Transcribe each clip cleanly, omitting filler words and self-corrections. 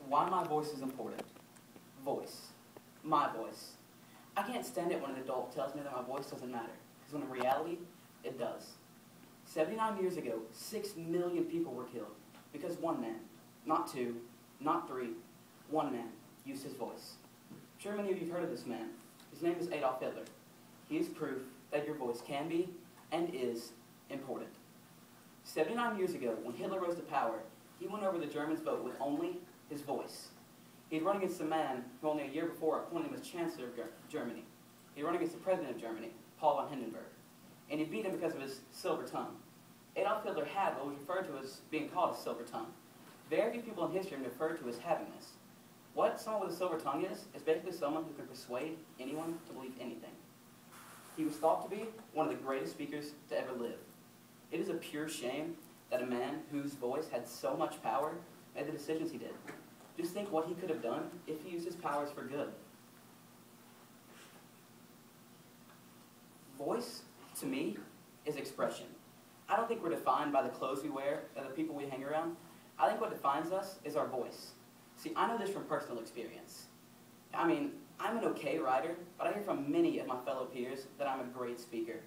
Why my voice is important. Voice. My voice. I can't stand it when an adult tells me that my voice doesn't matter, because when in reality, it does. 79 years ago, 6 million people were killed because one man, not two, not three, one man used his voice. I'm sure many of you have heard of this man. His name is Adolf Hitler. He is proof that your voice can be and is important. 79 years ago, when Hitler rose to power, he won over the Germans' vote with only his voice. He'd run against a man who only a year before appointed him as Chancellor of Germany. He'd run against the President of Germany, Paul von Hindenburg. And he beat him because of his silver tongue. Adolf Hitler had what was referred to as being called a silver tongue. Very few people in history have referred to as having this. What someone with a silver tongue is basically someone who can persuade anyone to believe anything. He was thought to be one of the greatest speakers to ever live. It is a pure shame that a man whose voice had so much power made the decisions he did. Just think what he could have done if he used his powers for good. Voice, to me, is expression. I don't think we're defined by the clothes we wear or the people we hang around. I think what defines us is our voice. See, I know this from personal experience. I mean, I'm an okay writer, but I hear from many of my fellow peers that I'm a great speaker.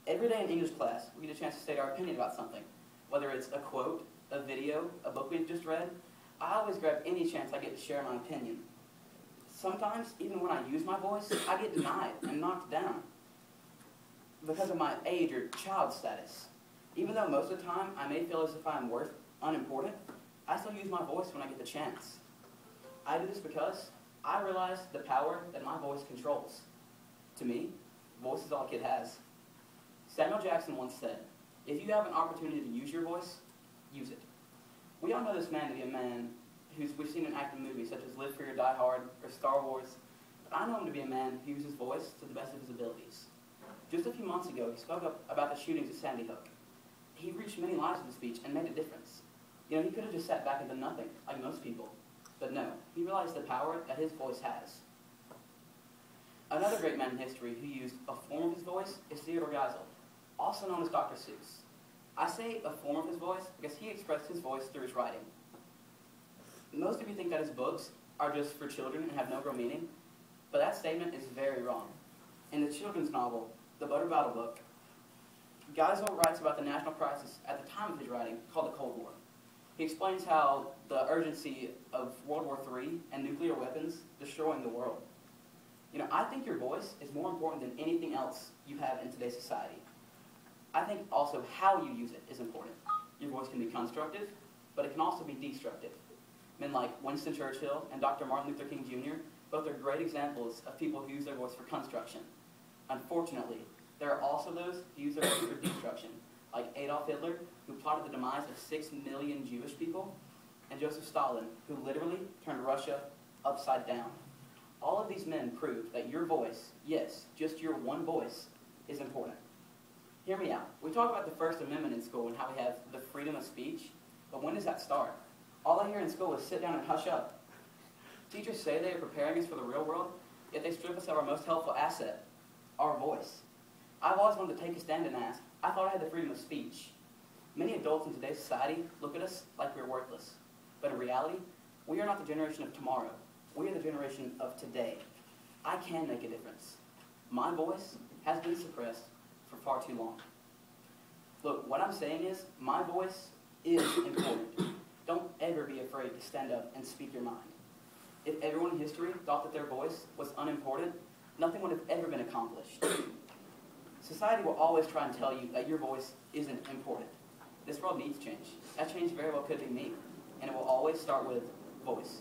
Every day in English class, we get a chance to state our opinion about something. Whether it's a quote, a video, a book we've just read, I always grab any chance I get to share my opinion. Sometimes, even when I use my voice, I get denied and knocked down because of my age or child status. Even though most of the time I may feel as if I'm unimportant, I still use my voice when I get the chance. I do this because I realize the power that my voice controls. To me, voice is all a kid has. Samuel Jackson once said, if you have an opportunity to use your voice, use it. We all know this man to be a man who's we've seen in active movies such as Live Free or Die Hard or Star Wars, but I know him to be a man who uses his voice to the best of his abilities. Just a few months ago, he spoke up about the shootings at Sandy Hook. He reached many lives with his speech and made a difference. You know, he could have just sat back and done nothing, like most people. But no, he realized the power that his voice has. Another great man in history who used a form of his voice is Theodore Geisel, also known as Dr. Seuss. I say a form of his voice because he expressed his voice through his writing. Most of you think that his books are just for children and have no real meaning, but that statement is very wrong. In the children's novel, The Butter Battle Book, Geisel writes about the national crisis at the time of his writing called the Cold War. He explains how the urgency of World War III and nuclear weapons destroying the world. You know, I think your voice is more important than anything else you have in today's society. I think also how you use it is important. Your voice can be constructive, but it can also be destructive. Men like Winston Churchill and Dr. Martin Luther King Jr. both are great examples of people who use their voice for construction. Unfortunately, there are also those who use their voice for destruction, like Adolf Hitler, who plotted the demise of 6 million Jewish people, and Joseph Stalin, who literally turned Russia upside down. All of these men prove that your voice, yes, just your one voice, is important. Hear me out. We talk about the First Amendment in school and how we have the freedom of speech, but when does that start? All I hear in school is sit down and hush up. Teachers say they are preparing us for the real world, yet they strip us of our most helpful asset, our voice. I've always wanted to take a stand and ask, I thought I had the freedom of speech. Many adults in today's society look at us like we're worthless, but in reality, we are not the generation of tomorrow. We are the generation of today. I can make a difference. My voice has been suppressed for far too long. Look, what I'm saying is, my voice is important. Don't ever be afraid to stand up and speak your mind. If everyone in history thought that their voice was unimportant, nothing would have ever been accomplished. Society will always try and tell you that your voice isn't important. This world needs change. That change very well could be me, and it will always start with voice.